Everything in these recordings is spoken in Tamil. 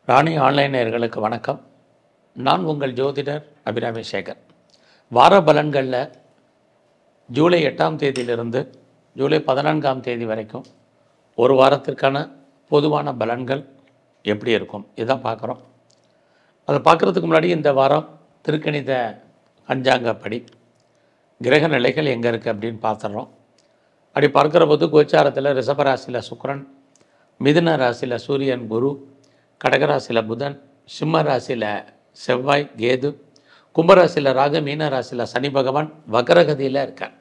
ராணி ஆன்லைன் நேயர்களுக்கு வணக்கம். நான் உங்கள் ஜோதிடர் அபிராமி சேகர். வார பலன்களில் ஜூலை 8ஆம் தேதியிலிருந்து ஜூலை 14ஆம் தேதி வரைக்கும் ஒரு வாரத்திற்கான பொதுவான பலன்கள் எப்படி இருக்கும் இதான் பார்க்குறோம். அதை பார்க்குறதுக்கு முன்னாடி இந்த வாரம் திருக்கணித பஞ்சாங்கப்படி கிரக நிலைகள் எங்கே இருக்குது அப்படின்னு பார்த்துடுறோம். அப்படி பார்க்குற போது கோச்சாரத்தில் ரிஷபராசியில் சுக்கிரன், மிதுன ராசியில் சூரியன், குரு, கடகராசியில் புதன், சிம்ம ராசியில் செவ்வாய், கேது, கும்பராசியில் ராகு, மீன ராசியில் சனி பகவான் வக்ரகதியில் இருக்கார்.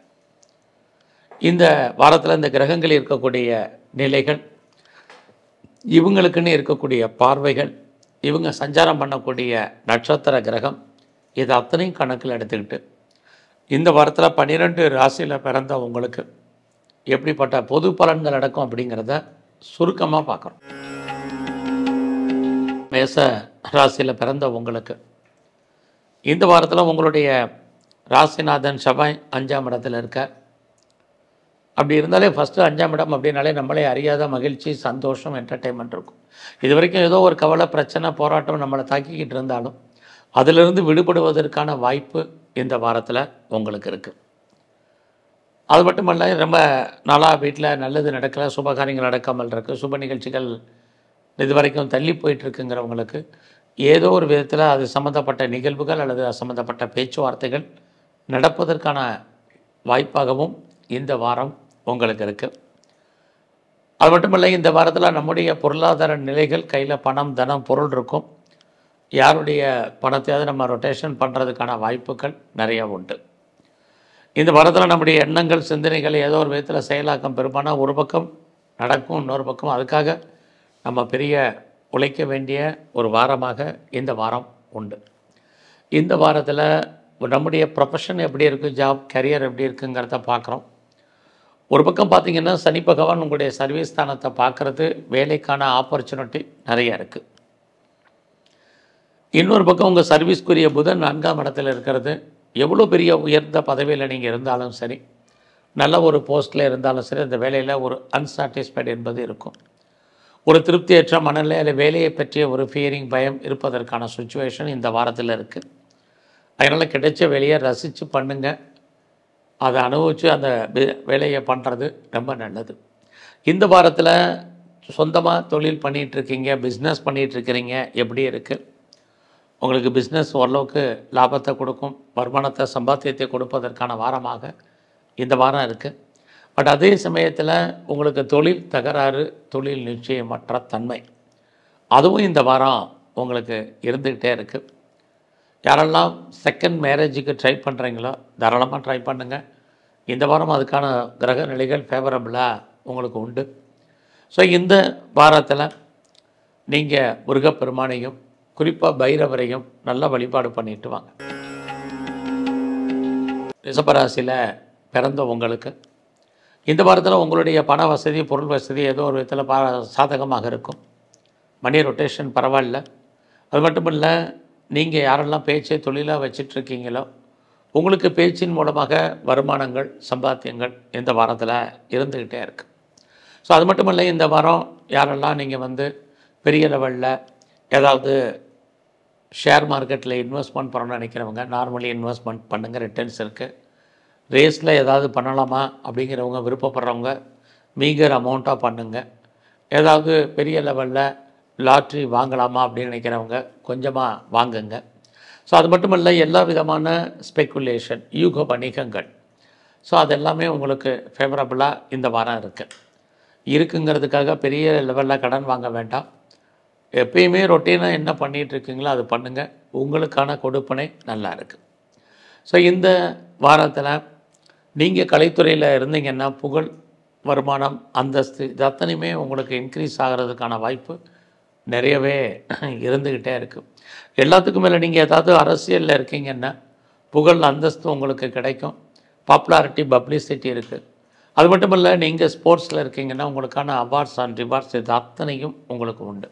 இந்த வாரத்தில் இந்த கிரகங்கள் இருக்கக்கூடிய நிலைகள், இவங்களுக்குன்னு இருக்கக்கூடிய பார்வைகள், இவங்க சஞ்சாரம் பண்ணக்கூடிய நட்சத்திர கிரகம், இது அத்தனையும் கணக்கில் எடுத்துக்கிட்டு இந்த வாரத்தில் 12 ராசியில் பிறந்த உங்களுக்கு எப்படிப்பட்ட பொது பலன்கள் நடக்கும் அப்படிங்கிறத சுருக்கமாக பார்க்குறோம். மேச ராசியில் பிறந்த உங்களுக்கு இந்த வாரத்தில் உங்களுடைய ராசிநாதன் செவ்வாய் 5ஆம் இடத்துல இருக்கார். அப்படி இருந்தாலே ஃபஸ்ட்டு 5ஆம் இடம் அப்படின்னாலே நம்மளே அறியாத மகிழ்ச்சி, சந்தோஷம், என்டர்டெயின்மெண்ட் இருக்கும். இது வரைக்கும் ஏதோ ஒரு கவலை, பிரச்சனை, போராட்டம் நம்மளை தாக்கிக்கிட்டு இருந்தாலும் அதிலிருந்து விடுபடுவதற்கான வாய்ப்பு இந்த வாரத்தில் உங்களுக்கு இருக்குது. அது மட்டுமல்ல, ரொம்ப நாளாக வீட்டில் நல்லது நடக்கலை, சுபகாரியங்கள் நடக்காமல் இருக்குது, சுப நிகழ்ச்சிகள் இது வரைக்கும் தள்ளி போயிட்டுருக்குங்கிறவங்களுக்கு ஏதோ ஒரு விதத்தில் அது சம்மந்தப்பட்ட நிகழ்வுகள் அல்லது அது சம்மந்தப்பட்ட பேச்சுவார்த்தைகள் நடப்பதற்கான வாய்ப்பாகவும் இந்த வாரம் உங்களுக்கு இருக்குது. அது மட்டுமில்லை, இந்த வாரத்தில் நம்முடைய பொருளாதார நிலைகள், கையில் பணம், தனம், பொருள் இருக்கும். யாருடைய பணத்தையாவது நம்ம ரொட்டேஷன் பண்ணுறதுக்கான வாய்ப்புகள் நிறையா உண்டு. இந்த வாரத்தில் நம்முடைய எண்ணங்கள், சிந்தனைகள் ஏதோ ஒரு விதத்தில் செயலாக்கம் பெரும்பாலும் ஒரு பக்கம் நடக்கும், இன்னொரு பக்கம் அதுக்காக நம்ம பெரிய உழைக்க வேண்டிய ஒரு வாரமாக இந்த வாரம் உண்டு. இந்த வாரத்தில் நம்முடைய ப்ரொஃபஷன் எப்படி இருக்குது, ஜாப், கரியர் எப்படி இருக்குங்கிறத பார்க்குறோம். ஒரு பக்கம் பார்த்திங்கன்னா சனி பகவான் உங்களுடைய சர்வீஸ் ஸ்தானத்தை பார்க்குறது, வேலைக்கான ஆப்பர்ச்சுனிட்டி நிறைய இருக்குது. இன்னொரு பக்கம் உங்கள் சர்வீஸ்க்குரிய புதன் 4ஆம் இடத்துல இருக்கிறது. எவ்வளோ பெரிய உயர்ந்த பதவியில் நீங்கள் இருந்தாலும் சரி, நல்ல ஒரு போஸ்ட்டில் இருந்தாலும் சரி, அந்த வேலையில் ஒரு அன்சாட்டிஸ்ஃபைடு என்பது இருக்கும். ஒரு திருப்தியற்ற மனநிலை, அல்லது வேலையை பற்றிய ஒரு ஃபியரிங், பயம் இருப்பதற்கான சுச்சுவேஷன் இந்த வாரத்தில் இருக்குது. அதனால் கிடைச்ச வேலையை ரசித்து பண்ணுங்கள். அதை அனுபவித்து அந்த வேலையை பண்ணுறது ரொம்ப நல்லது. இந்த வாரத்தில் சொந்தமாக தொழில் பண்ணிகிட்ருக்கீங்க, பிஸ்னஸ் பண்ணிகிட்ருக்கிறீங்க, எப்படி இருக்குது? உங்களுக்கு பிஸ்னஸ் ஓரளவுக்கு லாபத்தை கொடுக்கும், வருமானத்தை, சம்பாத்தியத்தை கொடுப்பதற்கான வாரமாக இந்த வாரம் இருக்குது. பட் அதே சமயத்தில் உங்களுக்கு தொழில் தகராறு, தொழில் நிச்சயமற்ற தன்மை, அதுவும் இந்த வாரம் உங்களுக்கு இருந்துக்கிட்டே இருக்குது. யாரெல்லாம் செகண்ட் மேரேஜுக்கு ட்ரை பண்ணுறீங்களோ தாராளமாக ட்ரை பண்ணுங்கள். இந்த வாரம் அதுக்கான கிரக நிலைகள் ஃபேவரபுளாக உங்களுக்கு உண்டு. ஸோ இந்த வாரத்தில் நீங்கள் முருகப்பெருமானையும் குறிப்பாக பைரவரையும் நல்லா வழிபாடு பண்ணிட்டு வாங்க. ரிஷபராசியில் பிறந்த உங்களுக்கு இந்த வாரத்தில் உங்களுடைய பண வசதி, பொருள் வசதி ஏதோ ஒரு விதத்தில் சாதகமாக இருக்கும். மணி ரொட்டேஷன் பரவாயில்ல. அது மட்டும் இல்லை, நீங்கள் யாரெல்லாம் பேச்சை தொழிலாக வச்சிட்ருக்கீங்களோ உங்களுக்கு பேச்சின் மூலமாக வருமானங்கள், சம்பாத்தியங்கள் இந்த வாரத்தில் இருந்துக்கிட்டே இருக்குது. ஸோ அது மட்டும் இல்லை, இந்த வாரம் யாரெல்லாம் நீங்கள் பெரிய லெவலில் ஏதாவது ஷேர் மார்க்கெட்டில் இன்வெஸ்ட்மெண்ட் பண்ணணும்னு நினைக்கிறவங்க நார்மலி இன்வெஸ்ட்மெண்ட் பண்ணுங்கள், ரிட்டர்ன்ஸ் இருக்குது. ரேஸில் ஏதாவது பண்ணலாமா அப்படிங்கிறவங்க, விருப்பப்படுறவங்க மீகர் அமௌண்ட்டாக பண்ணுங்கள். ஏதாவது பெரிய லெவலில் லாட்ரி வாங்கலாமா அப்படின்னு நினைக்கிறவங்க கொஞ்சமாக வாங்குங்க. ஸோ அது மட்டும் இல்லை, எல்லா விதமான ஸ்பெக்குலேஷன், யூக வணிகங்கள், ஸோ அதெல்லாமே உங்களுக்கு ஃபேவரபுளாக இந்த வாரம் இருக்குங்கிறதுக்காக பெரிய லெவலில் கடன் வாங்க வேண்டாம். எப்பயுமே ரொட்டீனாக என்ன பண்ணிகிட்ருக்கீங்களோ அது பண்ணுங்கள். உங்களுக்கான கொடுப்பனை நல்லா இருக்குது. ஸோ இந்த வாரத்தில் நீங்கள் கலைத்துறையில் இருந்தீங்கன்னா புகழ், வருமானம், அந்தஸ்து இது அத்தனையுமே உங்களுக்கு இன்க்ரீஸ் ஆகிறதுக்கான வாய்ப்பு நிறையவே இருந்துக்கிட்டே இருக்குது. எல்லாத்துக்கும் மேலே நீங்கள் ஏதாவது அரசியலில் இருக்கீங்கன்னா புகழ், அந்தஸ்து உங்களுக்கு கிடைக்கும். பாப்புலாரிட்டி, பப்ளிசிட்டி இருக்குது. அது மட்டும் இல்லை, நீங்கள் ஸ்போர்ட்ஸில் இருக்கீங்கன்னா உங்களுக்கான அவார்ட்ஸ் அண்ட் ரிவார்ட்ஸ் இது அத்தனையும் உங்களுக்கு உண்டு.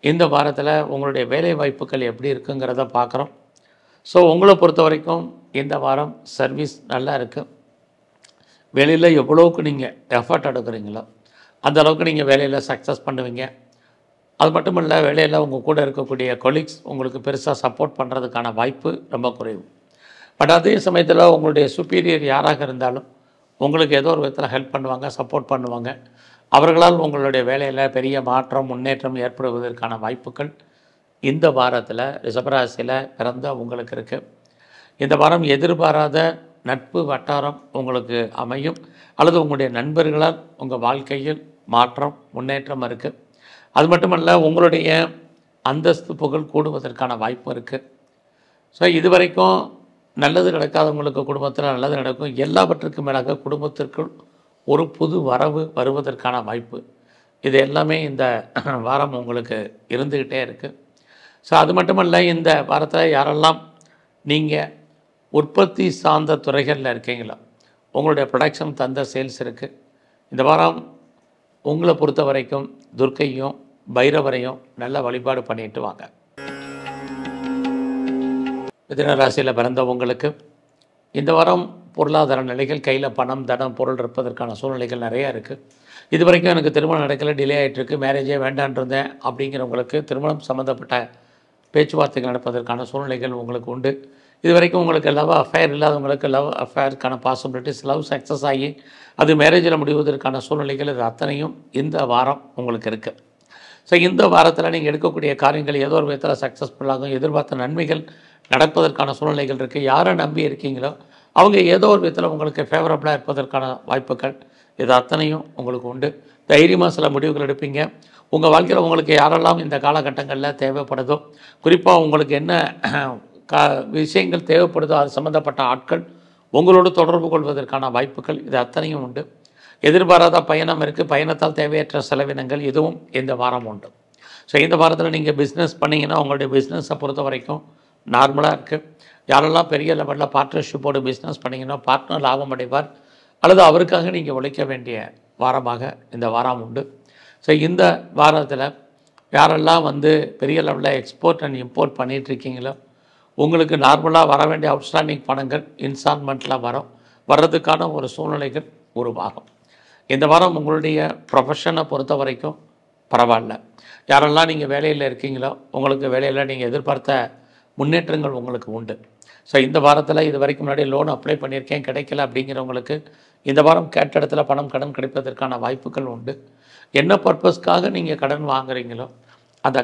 இந்த வாரத்தில் உங்களுடைய வேலை வாய்ப்புகள் எப்படி இருக்குங்கிறத பார்க்குறோம். ஸோ உங்களை பொறுத்த வரைக்கும் இந்த வாரம் சர்வீஸ் நல்லா இருக்குது. வேலையில் எவ்வளோவுக்கு நீங்கள் எஃபர்ட் எடுக்கிறீங்களோ அந்த அளவுக்கு நீங்கள் வேலையில் சக்ஸஸ் பண்ணுவீங்க. அது மட்டும் இல்லை, வேலையில் உங்கள் கூட இருக்கக்கூடிய கொலீக்ஸ் உங்களுக்கு பெருசாக சப்போர்ட் பண்ணுறதுக்கான வாய்ப்பு ரொம்ப குறைவு. பட் அதே சமயத்தில் உங்களுடைய சுப்பீரியர் யாராக இருந்தாலும் உங்களுக்கு ஏதோ ஒரு விதத்தில் ஹெல்ப் பண்ணுவாங்க, சப்போர்ட் பண்ணுவாங்க. அவர்களால் உங்களுடைய வேலையில் பெரிய மாற்றம், முன்னேற்றம் ஏற்படுவதற்கான வாய்ப்புகள் இந்த வாரத்தில் ரிஷபராசியில் பிறந்த உங்களுக்கு இருக்குது. இந்த வாரம் எதிர்பாராத நட்பு வட்டாரம் உங்களுக்கு அமையும், அல்லது உங்களுடைய நண்பர்களால் உங்கள் வாழ்க்கையில் மாற்றம், முன்னேற்றம் இருக்குது. அது மட்டுமல்ல, உங்களுடைய அந்தஸ்து புகழ் கூடுவதற்கான வாய்ப்பு இருக்குது. ஸோ இதுவரைக்கும் நல்லது நடக்காதவங்களுக்கு குடும்பத்தில் நல்லது நடக்கும். எல்லாவற்றுக்கும் மேலாக குடும்பத்திற்குள் ஒரு புது வரவு வருவதற்கான வாய்ப்பு, இது எல்லாமே இந்த வாரம் உங்களுக்கு இருந்துக்கிட்டே இருக்குது. ஸோ அது மட்டுமல்ல, இந்த வாரத்தில் யாரெல்லாம் நீங்கள் உற்பத்தி சார்ந்த துறைகளில் இருக்கீங்களோ, உங்களுடைய ப்ரொடக்ஷன் தந்த சேல்ஸ் இருக்குது. இந்த வாரம் உங்களை பொறுத்த வரைக்கும் துர்க்கையும் பைரவரையும் நல்ல வழிபாடு பண்ணிட்டு வாங்க. மிதுன ராசியில் பிறந்தவங்களுக்கு இந்த வாரம் பொருளாதார நிலைகள், கையில் பணம், தனம், பொருள் இருப்பதற்கான சூழ்நிலைகள் நிறையா இருக்குது. இது வரைக்கும் எனக்கு திருமணம் நடக்கலை, டிலே ஆகிட்டுருக்கு, மேரேஜே வேண்டான்றிருந்தேன் அப்படிங்கிறவங்களுக்கு திருமணம் சம்மந்தப்பட்ட பேச்சுவார்த்தைகள் நடப்பதற்கான சூழ்நிலைகள் உங்களுக்கு உண்டு. இது வரைக்கும் உங்களுக்கு லவ் அஃபேர் இல்லாதவங்களுக்கு லவ் அஃபேருக்கான பாசிபிலிட்டிஸ், லவ் சக்ஸஸ் ஆகி அது மேரேஜில் முடிவதற்கான சூழ்நிலைகள், இது அத்தனையும் இந்த வாரம் உங்களுக்கு இருக்குது. ஸோ இந்த வாரத்தில் நீங்கள் எடுக்கக்கூடிய காரியங்கள் ஏதோ ஒரு விதத்தில் சக்ஸஸ்ஃபுல்லாகும், எதிர்பார்த்த நன்மைகள் நடப்பதற்கான சூழ்நிலைகள் இருக்குது. யாரை நம்பி இருக்கீங்களோ அவங்க ஏதோ ஒரு விதத்தில் உங்களுக்கு ஃபேவரபுளாக இருப்பதற்கான வாய்ப்புகள், இது அத்தனையும் உங்களுக்கு உண்டு. தைரியமாக சில முடிவுகள் எடுப்பீங்க. உங்கள் வாழ்க்கையில் உங்களுக்கு யாரெல்லாம் இந்த காலகட்டங்களில் தேவைப்படுதோ, குறிப்பாக உங்களுக்கு என்ன விஷயங்கள் தேவைப்படுதோ அது சம்மந்தப்பட்ட ஆட்கள் உங்களோடு தொடர்பு கொள்வதற்கான வாய்ப்புகள், இது அத்தனையும் உண்டு. எதிர்பாராத பயணம் இருக்குது, பயணத்தால் தேவையற்ற செலவினங்கள் இதுவும் இந்த வாரம் உண்டு. ஸோ இந்த வாரத்தில் நீங்கள் பிஸ்னஸ் பண்ணிங்கன்னா உங்களுடைய பிஸ்னஸை பொறுத்த வரைக்கும் நார்மலாக இருக்குது. யாரெல்லாம் பெரிய லெவலில் பார்ட்னர்ஷிப்போடு பிஸ்னஸ் பண்ணிங்கன்னா பார்ட்னர் லாபம் அடைவார், அல்லது அவருக்காக நீங்கள் உழைக்க வேண்டிய வாரமாக இந்த வாரம் உண்டு. ஸோ இந்த வாரத்தில் யாரெல்லாம் பெரிய லெவலில் எக்ஸ்போர்ட் அண்ட் இம்போர்ட் பண்ணிகிட்ருக்கீங்களோ உங்களுக்கு நார்மலாக வர வேண்டிய அவுட்ஸ்டாண்டிங் பணங்கள் இன்ஸ்டால்மெண்ட்டில் வர்றதுக்கான ஒரு சூழ்நிலைகள் உருவாகும். இந்த வாரம் உங்களுடைய ப்ரொஃபஷனை பொறுத்த வரைக்கும் பரவாயில்ல. யாரெல்லாம் நீங்கள் வேலையில் இருக்கீங்களோ உங்களுக்கு வேலையில் நீங்கள் எதிர்பார்த்த முன்னேற்றங்கள் உங்களுக்கு உண்டு. ஸோ இந்த வாரத்தில் இது வரைக்கும் முன்னாடி லோன் அப்ளை பண்ணியிருக்கேன் கிடைக்கல அப்படிங்கிறவங்களுக்கு இந்த வாரம் கேட்ட இடத்துல கடன் கிடைப்பதற்கான வாய்ப்புகள் உண்டு. என்ன பர்பஸ்க்காக நீங்கள் கடன் வாங்குறீங்களோ அந்த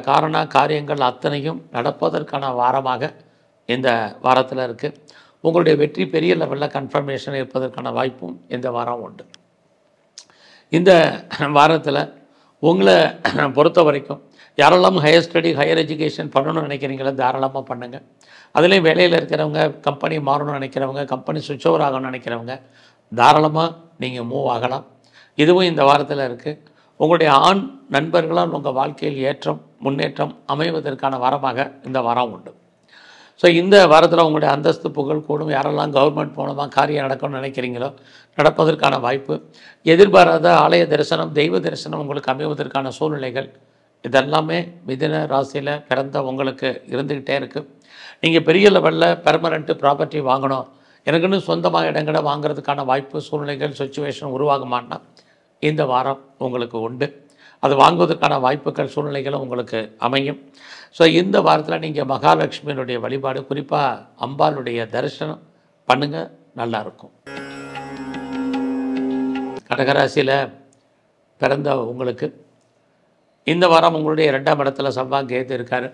காரியங்கள் அத்தனையும் நடப்பதற்கான வாரமாக இந்த வாரத்தில் இருக்குது. உங்களுடைய வெற்றி பெரிய லெவலில் கன்ஃபர்மேஷன் இருப்பதற்கான வாய்ப்பும் இந்த வாரம் உண்டு. இந்த வாரத்தில் உங்களை பொறுத்த வரைக்கும் யாரெல்லாம் ஹையர் ஸ்டடி, ஹையர் எஜுகேஷன் பண்ணணும்னு நினைக்கிறீங்களோ தாராளமாக பண்ணுங்கள். அதுலேயும் வேலையில் இருக்கிறவங்க, கம்பெனி மாறணும்னு நினைக்கிறவங்க, கம்பெனி சுவிட்ச் ஓவர் ஆகணும்னு நினைக்கிறவங்க தாராளமாக நீங்கள் மூவ் ஆகலாம். இதுவும் இந்த வாரத்தில் இருக்குது. உங்களுடைய ஆண் நண்பர்களால் உங்கள் வாழ்க்கையில் ஏற்றம், முன்னேற்றம் அமைவதற்கான வாரமாக இந்த வாரம் உண்டு. ஸோ இந்த வாரத்தில் உங்களுடைய அந்தஸ்து புகழ் கூடும். யாரெல்லாம் கவர்மெண்ட் மூலமாக காரியம் நடக்கணும்னு நினைக்கிறீங்களோ நடப்பதற்கான வாய்ப்பு, எதிர்பாராத ஆலய தரிசனம், தெய்வ தரிசனம் உங்களுக்கு அமைவதற்கான சூழ்நிலைகள், இதெல்லாமே மிதுன ராசியில் பிறந்த உங்களுக்கு இருந்துக்கிட்டே இருக்குது. நீங்கள் பெரிய லெவலில் பெர்மனெண்ட்டு ப்ராப்பர்ட்டி வாங்கணும், எனக்குன்னு சொந்தமாக இடங்களை வாங்கிறதுக்கான வாய்ப்பு, சூழ்நிலைகள், சிச்சுவேஷன் உருவாகுமான்னா இந்த வாரம் உங்களுக்கு உண்டு. அது வாங்குவதற்கான வாய்ப்புகள், சூழ்நிலைகளும் உங்களுக்கு அமையும். ஸோ இந்த வாரத்தில் நீங்கள் மகாலட்சுமியினுடைய வழிபாடு, குறிப்பாக அம்பாளுடைய தரிசனம் பண்ணுங்கள், நல்லாயிருக்கும். கடகராசியில் பிறந்த உங்களுக்கு இந்த வாரம் உங்களுடைய 2ஆம் இடத்துல செவ்வாய் கேது இருக்கார்.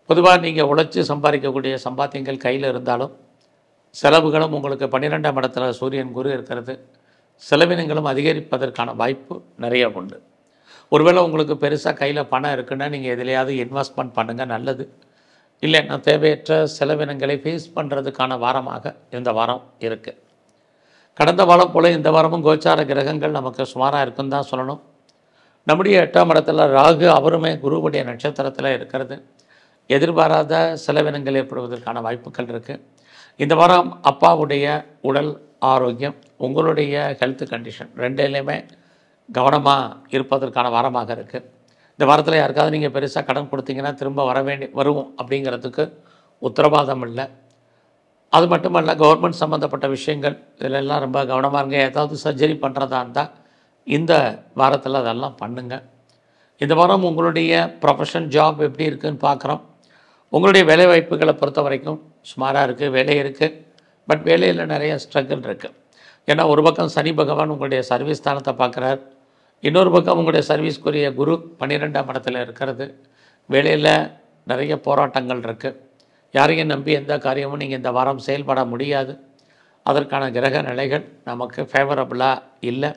பொதுவாக நீங்கள் உழைச்சி சம்பாதிக்கக்கூடிய சம்பாத்தியங்கள் கையில் இருந்தாலும் செலவுகளும் உங்களுக்கு 12ஆம் இடத்துல சூரியன் குரு இருக்கிறது, செலவினங்களும் அதிகரிப்பதற்கான வாய்ப்பு நிறைய உண்டு. ஒருவேளை உங்களுக்கு பெருசாக கையில் பணம் இருக்குன்னா நீங்கள் எதிலையாவது இன்வெஸ்ட்மெண்ட் பண்ணுங்கள், நல்லது. இல்லைன்னா தேவையற்ற செலவினங்களை ஃபேஸ் பண்ணுறதுக்கான வாரமாக இந்த வாரம் இருக்குது. கடந்த வாரம் போல் இந்த வாரமும் கோச்சார கிரகங்கள் நமக்கு சுமாராக இருக்குன்னு தான் சொல்லணும். நம்முடைய 8ஆம் இடத்துல ராகு, அவருமே குருவுடைய நட்சத்திரத்தில் இருக்கிறது. எதிர்பாராத செலவினங்கள் ஏற்படுவதற்கான வாய்ப்புகள் இருக்குது. இந்த வாரம் அப்பாவுடைய உடல் ஆரோக்கியம், உங்களுடைய ஹெல்த் கண்டிஷன் ரெண்டுலேயுமே கவனமாக இருப்பதற்கான வாரமாக இருக்குது. இந்த வாரத்தில் யாருக்காவது நீங்கள் பெருசாக கடன் கொடுத்தீங்கன்னா திரும்ப வருவோம் அப்படிங்கிறதுக்கு உத்தரவாதம் இல்லை. அது மட்டுமல்ல, கவர்மெண்ட் சம்மந்தப்பட்ட விஷயங்கள் இதிலெல்லாம் ரொம்ப கவனமாக இருங்க. ஏதாவது சர்ஜரி பண்ணுறதா இருந்தால் இந்த வாரத்தில் அதெல்லாம் பண்ணுங்கள். இந்த வாரம் உங்களுடைய ப்ரொஃபஷன் ஜாப் எப்படி இருக்குதுன்னு பார்க்குறோம். உங்களுடைய வேலைவாய்ப்புகளை பொறுத்த வரைக்கும் சுமாராக இருக்குது, வேலை இருக்குது. பட் வேலையில் நிறைய ஸ்ட்ரகிள் இருக்குது. ஏன்னா ஒரு பக்கம் சனி பகவான் உங்களுடைய சர்வீஸ் ஸ்தானத்தை பார்க்குறார், இன்னொரு பக்கம் உங்களுடைய சர்வீஸ்க்குரிய குரு 12ஆம் இடத்துல இருக்கிறது. வேலையில் நிறைய போராட்டங்கள் இருக்குது. யாரையும் நம்பி எந்த காரியமும் நீங்கள் இந்த வாரம் செயல்பட முடியாது. அதற்கான கிரக நிலைகள் நமக்கு ஃபேவரபுளாக இல்லை.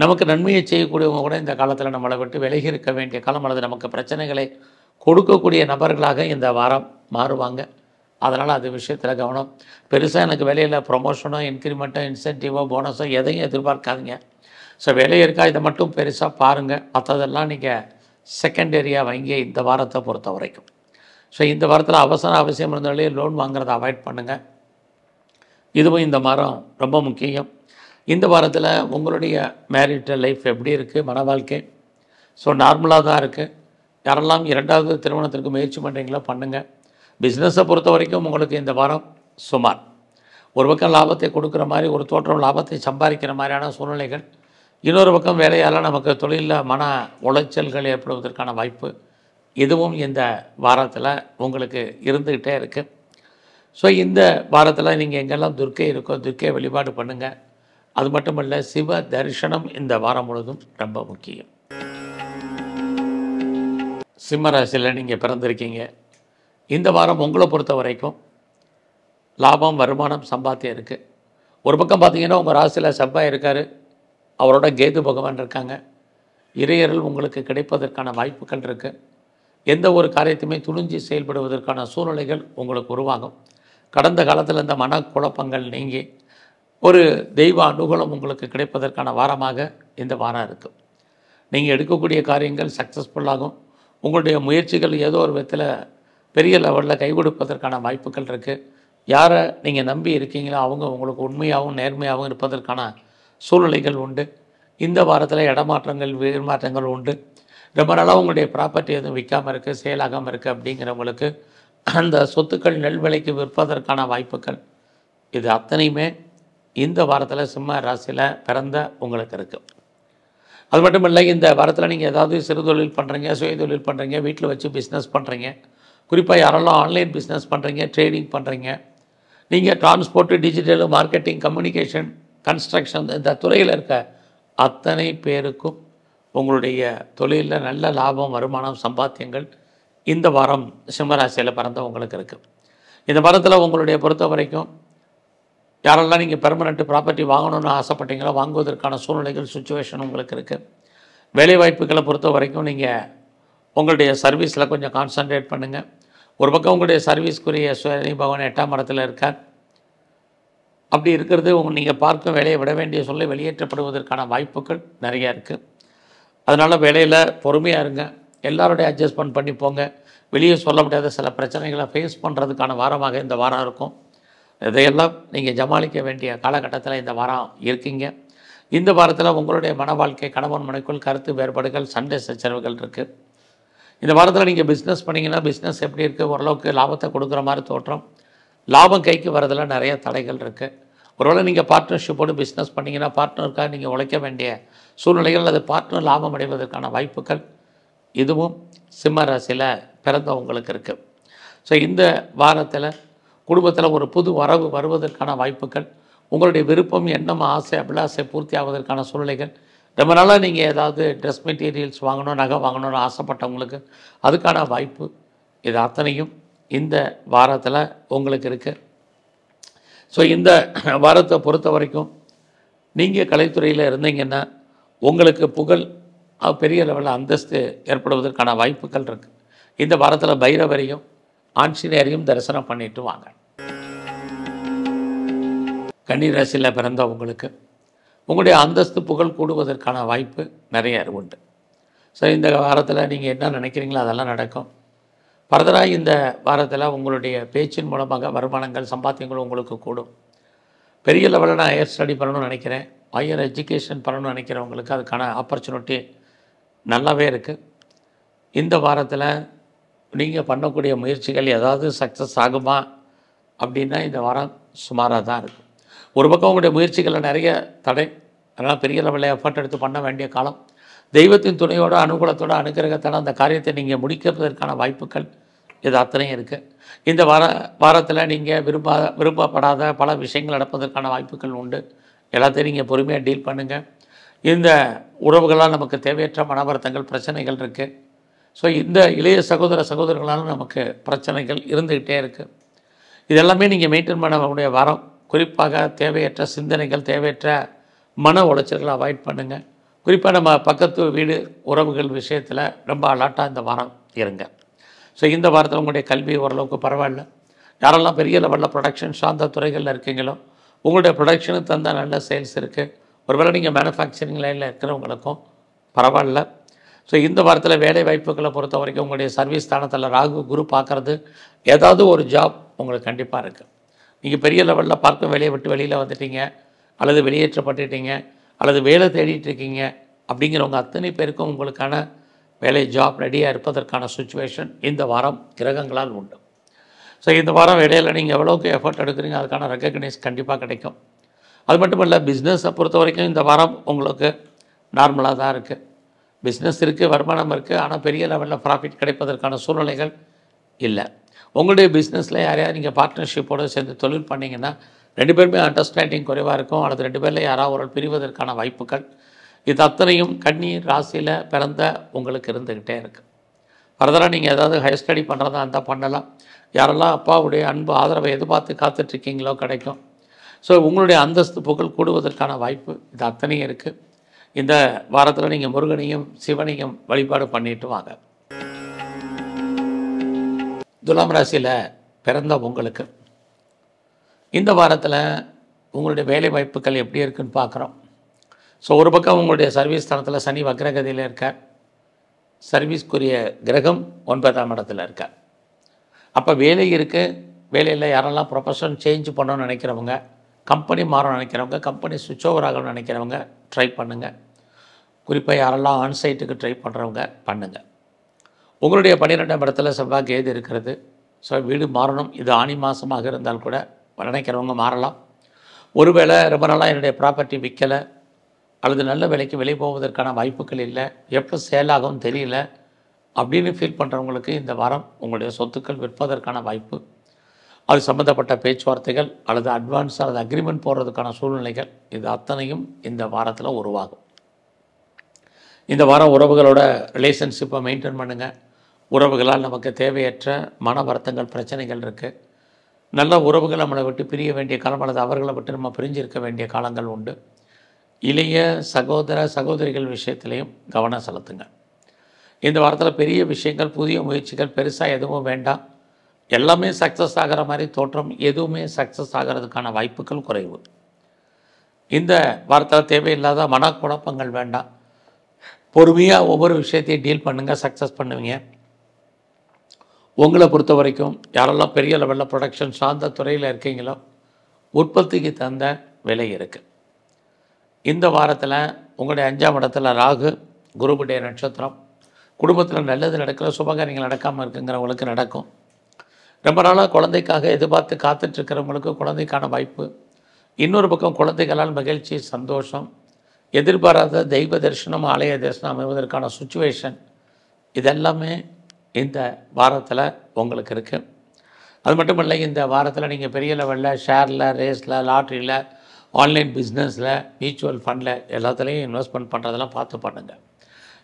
நமக்கு நன்மையை செய்யக்கூடியவங்க கூட இந்த காலத்தில் நம்மளை விட்டு விலகி இருக்க வேண்டிய காலம், அல்லது நமக்கு பிரச்சனைகளை கொடுக்கக்கூடிய நபர்களாக இந்த வாரம் மாறுவாங்க. அதனால் அது விஷயத்தில் கவனம். பெருசாக எனக்கு வேலையில் ப்ரொமோஷனோ இன்க்ரிமெண்ட்டோ இன்சென்டிவோ போனஸோ எதையும் எதிர்பார்க்காதீங்க. ஸோ வேலை இருக்கா இதை மட்டும் பெருசாக பாருங்கள். மற்றதெல்லாம் நீங்கள் செகண்டரியாக வைங்க இந்த வாரத்தை பொறுத்த வரைக்கும். ஸோ இந்த வாரத்தில் அவசியம் இருந்தாலே லோன் வாங்குறதை அவாய்ட் பண்ணுங்கள். இதுவும் இந்த வாரம் ரொம்ப முக்கியம். இந்த வாரத்தில் உங்களுடைய மேரிட்டல் லைஃப் எப்படி இருக்குது, மன வாழ்க்கை? ஸோ நார்மலாக தான் இருக்குது. யாரெல்லாம் 2வது திருமணத்திற்கு முயற்சி பண்ணுறீங்களோ பண்ணுங்கள். பிஸ்னஸை பொறுத்த வரைக்கும் உங்களுக்கு இந்த வாரம் சுமார். ஒரு பக்கம் லாபத்தை கொடுக்குற மாதிரி ஒரு தோற்றம், லாபத்தை சம்பாதிக்கிற மாதிரியான சூழ்நிலைகள். இன்னொரு பக்கம் வேலையால் நமக்கு தொழிலில் மன உளைச்சல்கள் ஏற்படுவதற்கான வாய்ப்பு இதுவும் இந்த வாரத்தில் உங்களுக்கு இருந்துக்கிட்டே இருக்குது. ஸோ இந்த வாரத்தில் நீங்கள் எங்கெல்லாம் துர்க்கை இருக்கோ துர்க்கை வழிபாடு பண்ணுங்கள். அது மட்டும் இல்லை, சிவ தரிசனம் இந்த வாரம் முழுவதும் ரொம்ப முக்கியம். சிம்ம ராசியில் நீங்கள் பிறந்திருக்கீங்க. இந்த வாரம் உங்களை பொறுத்த வரைக்கும் லாபம், வருமானம், சம்பாத்தியம் இருக்குது. ஒரு பக்கம் பார்த்தீங்கன்னா உங்கள் ராசியில் செவ்வாய் இருக்கார், அவரோட கேது பகவான் இருக்காங்க. இறையருள் உங்களுக்கு கிடைப்பதற்கான வாய்ப்புகள் இருக்குது. எந்த ஒரு காரியத்தையுமே துணிஞ்சு செயல்படுவதற்கான சூழ்நிலைகள் உங்களுக்கு உருவாகும். கடந்த காலத்தில் இந்த மனக்குழப்பங்கள் நீங்கி ஒரு தெய்வ அனுகூலம் உங்களுக்கு கிடைப்பதற்கான வாரமாக இந்த வாரம் இருக்குது. நீங்கள் எடுக்கக்கூடிய காரியங்கள் சக்ஸஸ்ஃபுல்லாகும். உங்களுடைய முயற்சிகள் ஏதோ ஒரு விதத்தில் பெரிய லெவலில் கை கொடுப்பதற்கான வாய்ப்புகள் இருக்குது. யாரை நீங்கள் நம்பி இருக்கீங்களோ அவங்க உங்களுக்கு உண்மையாகவும் நேர்மையாகவும் இருப்பதற்கான சூழ்நிலைகள் உண்டு. இந்த வாரத்தில் இடமாற்றங்கள், வீர்மாற்றங்கள் உண்டு. ரொம்ப நாளாக உங்களுடைய ப்ராப்பர்ட்டி எதுவும் விற்காமல் இருக்குது, சேலாகாமல் இருக்குது அப்படிங்கிறவங்களுக்கு அந்த சொத்துக்கள் நெல் விலைக்கு விற்பதற்கான வாய்ப்புகள் இது அத்தனையுமே இந்த வாரத்தில் சிம்ம ராசியில் பிறந்த உங்களுக்கு இருக்குது. அது மட்டும் இல்லை, இந்த வாரத்தில் நீங்கள் ஏதாவது சிறு தொழில் பண்ணுறீங்க, சுய தொழில் பண்ணுறீங்க, வீட்டில் வச்சு பிஸ்னஸ் பண்ணுறீங்க, குறிப்பாக யாரெல்லாம் ஆன்லைன் பிஸ்னஸ் பண்ணுறீங்க, ட்ரேடிங் பண்ணுறீங்க, நீங்கள் transport, digital, marketing, communication, construction இந்த துறையில் இருக்க அத்தனை பேருக்கும் உங்களுடைய தொழிலில் நல்ல லாபம், வருமானம், சம்பாத்தியங்கள் இந்த வாரம் சிம்மராசியில் பிறந்தவங்களுக்கு இருக்குது. இந்த வாரத்தில் உங்களுடைய பொறுத்த வரைக்கும் யாரெல்லாம் நீங்கள் பெர்மனெண்ட் ப்ராப்பர்ட்டி வாங்கணும்னு ஆசைப்பட்டீங்களோ வாங்குவதற்கான சூழ்நிலைகள், சுச்சுவேஷன் உங்களுக்கு இருக்குது. வேலைவாய்ப்புகளை பொறுத்த வரைக்கும் நீங்கள் உங்களுடைய சர்வீஸில் கொஞ்சம் கான்சன்ட்ரேட் பண்ணுங்கள். ஒரு பக்கம் உங்களுடைய சர்வீஸ்க்குரிய சனி பகவான் 8ஆம் இடத்துல இருக்கார். அப்படி இருக்கிறது நீங்கள் பார்க்கும் வேலையை விட வேண்டிய சொல்ல வெளியேற்றப்படுவதற்கான வாய்ப்புகள் நிறையா இருக்குது. அதனால் வேலையில் பொறுமையாக இருங்க. எல்லாரோடைய அட்ஜஸ்ட்மெண்ட் பண்ணி போங்க. வெளியே சொல்ல முடியாத சில பிரச்சனைகளை ஃபேஸ் பண்ணுறதுக்கான வாரமாக இந்த வாரம் இருக்கும். இதையெல்லாம் நீங்கள் சமாளிக்க வேண்டிய காலகட்டத்தில் இந்த வாரம் இருக்கீங்க. இந்த வாரத்தில் உங்களுடைய மன வாழ்க்கை, கணவன் மனைக்குள் கருத்து வேறுபாடுகள், சண்டை சச்சரவுகள் இருக்குது. இந்த வாரத்தில் நீங்கள் பிஸ்னஸ் பண்ணிங்கன்னா பிஸ்னஸ் எப்படி இருக்குது, ஓரளவுக்கு லாபத்தை கொடுக்குற மாதிரி தோற்றம். லாபம் கைக்கு வரதில் நிறைய தடைகள் இருக்குது. ஒருவேளை நீங்கள் பார்ட்னர்ஷிப்போடு பிஸ்னஸ் பண்ணிங்கன்னா பார்ட்னருக்காக நீங்கள் உழைக்க வேண்டிய சூழ்நிலைகள், அது பார்ட்னர் லாபம் அடைவதற்கான வாய்ப்புகள் இதுவும் சிம்ம ராசியில் பிறந்தவங்களுக்கு இருக்குது. ஸோ இந்த வாரத்தில் குடும்பத்தில் ஒரு புது வரவு வருவதற்கான வாய்ப்புகள், உங்களுடைய விருப்பம், எண்ணம், ஆசை, அபிலாசை பூர்த்தி ஆவதற்கான சூழ்நிலைகள். ரொம்ப நாளாக நீங்கள் ஏதாவது ட்ரெஸ் மெட்டீரியல்ஸ் வாங்கணும், நகை வாங்கணும்னு ஆசைப்பட்டவங்களுக்கு அதுக்கான வாய்ப்பு இது அத்தனையும் இந்த வாரத்தில் உங்களுக்கு இருக்குது. ஸோ இந்த வாரத்தை பொறுத்த வரைக்கும் நீங்கள் கலைத்துறையில் இருந்தீங்கன்னா உங்களுக்கு புகழ், பெரிய லெவலில் அந்தஸ்து ஏற்படுவதற்கான வாய்ப்புகள் இருக்குது. இந்த வாரத்தில் பைரவரையும் ஆஞ்சநேயரையும் தரிசனம் பண்ணிட்டு வாங்க. கன்னி ராசியில் பிறந்தவங்களுக்கு உங்களுடைய அந்தஸ்து, புகழ் கூடுவதற்கான வாய்ப்பு நிறைய உண்டு. ஸோ இந்த வாரத்தில் நீங்கள் என்ன நினைக்கிறீங்களோ அதெல்லாம் நடக்கும். ஃபர்தராக இந்த வாரத்தில் உங்களுடைய பேச்சின் மூலமாக வருமானங்கள், சம்பாத்தியங்கள் உங்களுக்கு கூடும். பெரிய லெவலில் நான் ஹையர் ஸ்டடி பண்ணணும்னு நினைக்கிறேன், ஹையர் எஜுகேஷன் பண்ணணும்னு நினைக்கிறவங்களுக்கு அதுக்கான ஆப்பர்ச்சுனிட்டி நல்லாவே இருக்குது. இந்த வாரத்தில் நீங்கள் பண்ணக்கூடிய முயற்சிகள் ஏதாவது சக்ஸஸ் ஆகுமா அப்படின்னா இந்த வாரம் சுமாராக தான் இருக்குது. ஒரு பக்கம் உங்களுடைய முயற்சிகளில் நிறைய தடை, அதனால் பெரிய லெவலில் எஃபர்ட் எடுத்து பண்ண வேண்டிய காலம். தெய்வத்தின் துணையோட அனுகூலத்தோட அனுகிரகத்தோட அந்த காரியத்தை நீங்கள் முடிக்கிறதற்கான வாய்ப்புகள் இது அத்தனையும் இருக்குது. இந்த வாரத்தில் நீங்கள் விரும்பப்படாத பல விஷயங்கள் நடப்பதற்கான வாய்ப்புகள் உண்டு. எல்லாத்தையும் நீங்கள் பொறுமையாக டீல் பண்ணுங்கள். இந்த உறவுகளால் நமக்கு தேவையற்ற மன வருத்தங்கள் பிரச்சனைகள் இருக்குது. ஸோ இந்த இளைய சகோதரர்களால் நமக்கு பிரச்சனைகள் இருந்துக்கிட்டே இருக்குது. இதெல்லாமே நீங்கள் மெயின்டைன் பண்ண வாரம். குறிப்பாக தேவையற்ற சிந்தனைகள், தேவையற்ற மன உளைச்சல்களை அவாய்ட் பண்ணுங்கள். குறிப்பாக நம்ம பக்கத்து வீடு உறவுகள் விஷயத்தில் ரொம்ப அலர்ட்டாக இந்த வாரம் இருங்க. ஸோ இந்த வாரத்தில் உங்களுடைய கல்வி ஓரளவுக்கு பரவாயில்ல. யாரெல்லாம் பெரிய லெவலில் ப்ரொடக்ஷன் சார்ந்த துறைகளில் இருக்கீங்களோ உங்களுடைய ப்ரொடக்ஷனுக்கு தந்த நல்ல சேல்ஸ் இருக்குது. ஒருவேளை நீங்கள் மேனுஃபேக்சரிங் லைனில் இருக்கிறவங்களுக்கும் பரவாயில்ல. ஸோ இந்த வாரத்தில் வேலை வாய்ப்புகளை பொறுத்த வரைக்கும் உங்களுடைய சர்வீஸ் ஸ்தானத்தில் ராகு குரு பார்க்குறது ஏதாவது ஒரு ஜாப் உங்களுக்கு கண்டிப்பாக இருக்குது. நீங்கள் பெரிய லெவலில் பார்க்க வேலையை விட்டு வெளியில் வந்துட்டீங்க, அல்லது வெளியேற்றப்பட்டுட்டீங்க, அல்லது வேலை தேடிட்டு இருக்கீங்க அப்படிங்கிறவங்க அத்தனை பேருக்கும் உங்களுக்கான வேலை ஜாப் ரெடியாக இருப்பதற்கான சுச்சுவேஷன் இந்த வாரம் கிரகங்களால் உண்டு. ஸோ இந்த வாரம் இடையில நீங்கள் எவ்வளோக்கு எஃபர்ட் எடுக்கிறீங்க அதுக்கான ரெக்கக்னைஸ் கண்டிப்பாக கிடைக்கும். அது மட்டும் இல்லை, பிஸ்னஸை பொறுத்த வரைக்கும் இந்த வாரம் உங்களுக்கு நார்மலாக தான் இருக்குது. பிஸ்னஸ் இருக்குது, வருமானம் இருக்குது, ஆனால் பெரிய லெவலில் ப்ராஃபிட் கிடைப்பதற்கான சூழ்நிலைகள் இல்லை. உங்களுடைய பிஸ்னஸில் யாரையாவது நீங்கள் பார்ட்னர்ஷிப்போடு சேர்ந்து தொழில் பண்ணிங்கன்னா 2 பேருமே அண்டர்ஸ்டாண்டிங் குறைவாக இருக்கும், அல்லது 2 பேரில் யாராவது ஒரு பிரிவதற்கான வாய்ப்புகள் இது அத்தனையும் கன்னி ராசியில் பிறந்த உங்களுக்கு இருந்துக்கிட்டே இருக்குது. ஃபர்தராக நீங்கள் ஏதாவது ஹையர் ஸ்டடி பண்ணுறதா இருந்தால் பண்ணலாம். யாரெல்லாம் அப்பாவுடைய அன்பு ஆதரவை எதிர்பார்த்து காத்துட்ருக்கீங்களோ கிடைக்கும். ஸோ உங்களுடைய அந்தஸ்து புகழ் கூடுவதற்கான வாய்ப்பு இது அத்தனையும் இருக்குது. இந்த வாரத்தில் நீங்கள் முருகனையும் சிவனையும் வழிபாடு பண்ணிட்டு வாங்க. துலாம் ராசியில் பிறந்த உங்களுக்கு இந்த வாரத்தில் உங்களுடைய வேலை வாய்ப்புகள் எப்படி இருக்குன்னு பார்க்குறோம். ஸோ ஒரு பக்கம் உங்களுடைய சர்வீஸ் ஸ்தானத்தில் சனி வக்ரகதியில் இருக்கார். சர்வீஸ்க்குரிய கிரகம் 9ஆம் இடத்துல இருக்கார். அப்போ வேலை இருக்குது. வேலையில் யாரெல்லாம் ப்ரொஃபஷன் சேஞ்ச் பண்ணணும்னு நினைக்கிறவங்க, கம்பெனி மாறணும்னு நினைக்கிறவங்க, கம்பெனி சுவிட்ச் ஓவர் ஆகணும்னு நினைக்கிறவங்க ட்ரை பண்ணுங்கள். குறிப்பாக யாரெல்லாம் ஆன்சைட்டுக்கு ட்ரை பண்ணுறவங்க பண்ணுங்கள். உங்களுடைய 12ஆம் இடத்துல செவ்வாய் கேது இருக்கிறது. ஸோ வீடு மாறணும். இது ஆனி மாதமாக இருந்தால் கூட நினைக்கிறவங்க மாறலாம். ஒருவேளை ரொம்ப நாளாக என்னுடைய ப்ராப்பர்ட்டி விற்கலை, அல்லது நல்ல விலைக்கு வெளியே போவதற்கான வாய்ப்புகள் இல்லை, எப்போ சேல் ஆகும் தெரியல அப்படின்னு ஃபீல் பண்ணுறவங்களுக்கு இந்த வாரம் உங்களுடைய சொத்துக்கள் விற்பதற்கான வாய்ப்பு, அது சம்மந்தப்பட்ட பேச்சுவார்த்தைகள் அல்லது அட்வான்ஸ் அல்லது அக்ரிமெண்ட் போடுறதுக்கான சூழ்நிலைகள் இது அத்தனையும் இந்த வாரத்தில் உருவாகும். இந்த வாரம் உறவுகளோட ரிலேஷன்ஷிப்பை மெயின்டைன் பண்ணுங்கள். உறவுகளால் நமக்கு தேவையற்ற மன வருத்தங்கள் பிரச்சனைகள் இருக்குது. நல்ல உறவுகள் நம்மளை விட்டு பிரிய வேண்டிய காலம் அல்லது அவர்களை விட்டு நம்ம பிரிஞ்சிருக்க வேண்டிய காலங்கள் உண்டு. இளைய சகோதரிகள் விஷயத்திலையும் கவனம் செலுத்துங்க. இந்த வாரத்தில் பெரிய விஷயங்கள், புதிய முயற்சிகள் பெருசாக எதுவும் வேண்டாம். எல்லாமே சக்ஸஸ் ஆகிற மாதிரி தோற்றம், எதுவுமே சக்ஸஸ் ஆகிறதுக்கான வாய்ப்புகள் குறைவு. இந்த வாரத்தில் தேவையில்லாத மனக்குழப்பங்கள் வேண்டாம். பொறுமையாக ஒவ்வொரு விஷயத்தையும் டீல் பண்ணுங்கள், சக்ஸஸ் பண்ணுவீங்க. உங்களை பொறுத்த வரைக்கும் யாரெல்லாம் பெரிய லெவலில் ப்ரொடக்ஷன் சார்ந்த துறையில் இருக்கீங்களோ உற்பத்திக்கு தந்த விலை இருக்குது. இந்த வாரத்தில் உங்களுடைய 5ஆம் இடத்துல ராகு, குருவுடைய நட்சத்திரம். குடும்பத்தில் நல்லது நடக்கிற, சுபகாரியங்கள் நடக்காமல் இருக்குங்கிறவங்களுக்கு நடக்கும். ரொம்ப நாளாக குழந்தைக்காக எதிர்பார்த்து காத்துட்ருக்கிறவங்களுக்கு குழந்தைக்கான வாய்ப்பு. இன்னொரு பக்கம் குழந்தைகளால் மகிழ்ச்சி, சந்தோஷம், எதிர்பாராத தெய்வ தரிசனம், ஆலய தரிசனம் அமைவதற்கான சுச்சுவேஷன் இதெல்லாமே இந்த வாரத்தில் உங்களுக்கு இருக்குது. அது மட்டும் இல்லை, இந்த வாரத்தில் நீங்கள் பெரிய லெவலில் ஷேரில், ரேஸில், லாட்ரியில், ஆன்லைன் பிஸ்னஸில், மியூச்சுவல் ஃபண்டில் எல்லாத்துலேயும் இன்வெஸ்ட்மெண்ட் பண்ணுறதெல்லாம் பார்த்து பண்ணுங்கள்.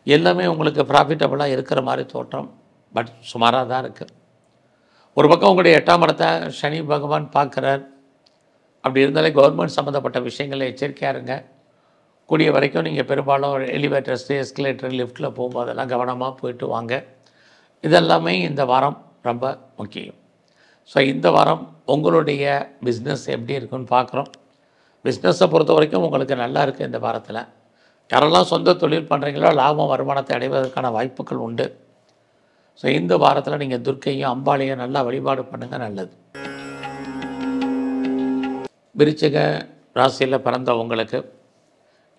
எல்லாமே உங்களுக்கு ப்ராஃபிட்டபுளாக இருக்கிற மாதிரி தோற்றம், பட் சுமாராக தான் இருக்குது. ஒரு பக்கம் உங்களுடைய 8ஆம் இடத்தை சனி பகவான் பார்க்குறார். அப்படி இருந்தாலே கவர்மெண்ட் சம்மந்தப்பட்ட விஷயங்களில் எச்சரிக்கையாக இருங்க. கூடிய வரைக்கும் நீங்கள் பெரும்பாலும் எலிவேட்டர்ஸ், எஸ்கலேட்டர், லிஃப்ட்டில் போகும்போதெல்லாம் கவனமாக போயிட்டு வாங்க. இதெல்லாமே இந்த வாரம் ரொம்ப முக்கியம். ஸோ இந்த வாரம் உங்களுடைய பிஸ்னஸ் எப்படி இருக்குன்னு பார்க்குறோம். பிஸ்னஸை பொறுத்த வரைக்கும் உங்களுக்கு நல்லா இருக்குது. இந்த வாரத்தில் யாரெல்லாம் சொந்த தொழில் பண்ணுறீங்களோ லாபம் வருமானத்தை அடைவதற்கான வாய்ப்புகள் உண்டு. ஸோ இந்த வாரத்தில் நீங்கள் துர்க்கையும் அம்பாளையும் நல்லா வழிபாடு பண்ணுங்கள், நல்லது. விருச்சிக ராசியில் பிறந்த உங்களுக்கு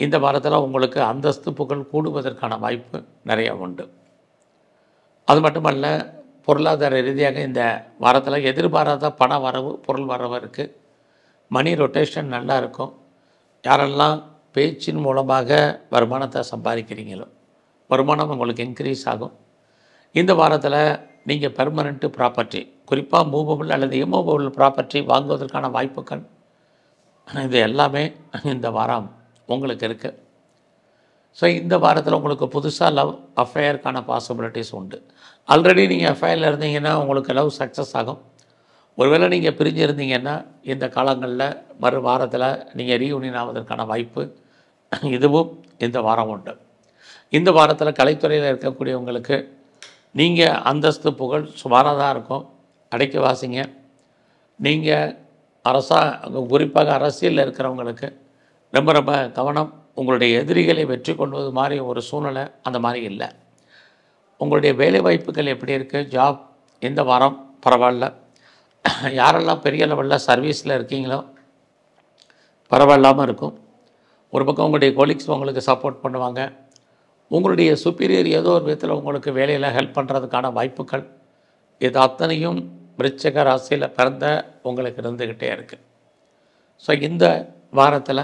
இந்த வாரத்தில் உங்களுக்கு அந்தஸ்து புகழ் கூடுவதற்கான வாய்ப்பு நிறைய உண்டு. அது மட்டுமல்ல, பொருளாதார ரீதியாக இந்த வாரத்தில் எதிர்பாராத பண வரவு, பொருள் வரவு இருக்குது. மணி ரொட்டேஷன் நல்லா இருக்கும். யாரெல்லாம் பேச்சின் மூலமாக வருமானத்தை சம்பாதிக்கிறீங்களோ வருமானம் உங்களுக்கு இன்க்ரீஸ் ஆகும். இந்த வாரத்தில் நீங்கள் பெர்மனெண்ட்டு ப்ராப்பர்ட்டி, குறிப்பாக மூவபிள் அல்லது இம்மூவபிள் ப்ராப்பர்ட்டி வாங்குவதற்கான வாய்ப்புகள் இது எல்லாமே இந்த வாரம் உங்களுக்கு இருக்குது. ஸோ இந்த வாரத்தில் உங்களுக்கு புதுசாக லவ் அஃபேருக்கான பாசிபிலிட்டிஸ் உண்டு. ஆல்ரெடி நீங்கள் அஃபேரில் இருந்தீங்கன்னா உங்களுக்கு லவ் சக்ஸஸ் ஆகும். ஒருவேளை நீங்கள் பிரிஞ்சிருந்தீங்கன்னா இந்த காலங்களில் மறு வாரத்தில் நீங்கள் ரீயூனியன் ஆவதற்கான வாய்ப்பு இதுவும் இந்த வாரம் உண்டு. இந்த வாரத்தில் கலைத்துறையில் இருக்கக்கூடியவங்களுக்கு நீங்கள் அந்தஸ்து புகழ் சுமாராக தான் இருக்கும். அடைக்க வாசிங்க. நீங்கள் குறிப்பாக அரசியலில் இருக்கிறவங்களுக்கு ரொம்ப ரொம்ப கவனம். உங்களுடைய எதிரிகளை வெற்றி கொள்வது மாதிரி ஒரு சூழ்நிலை அந்த மாதிரி இல்லை. உங்களுடைய வேலை வாய்ப்புகள் எப்படி இருக்குது? ஜாப் இந்த வாரம் பரவாயில்ல. யாரெல்லாம் பெரிய லெவலில் சர்வீஸில் இருக்கீங்களோ பரவாயில்லாமல் இருக்கும். ஒரு பக்கம் உங்களுடைய கொலீக்ஸ் உங்களுக்கு சப்போர்ட் பண்ணுவாங்க. உங்களுடைய சுப்பீரியர் ஏதோ ஒரு விதத்தில் உங்களுக்கு வேலையில் ஹெல்ப் பண்ணுறதுக்கான வாய்ப்புகள் இது அத்தனையும் விருச்சிக ராசியில் பிறந்த உங்களுக்கு இருந்துக்கிட்டே இருக்குது. ஸோ இந்த வாரத்தில்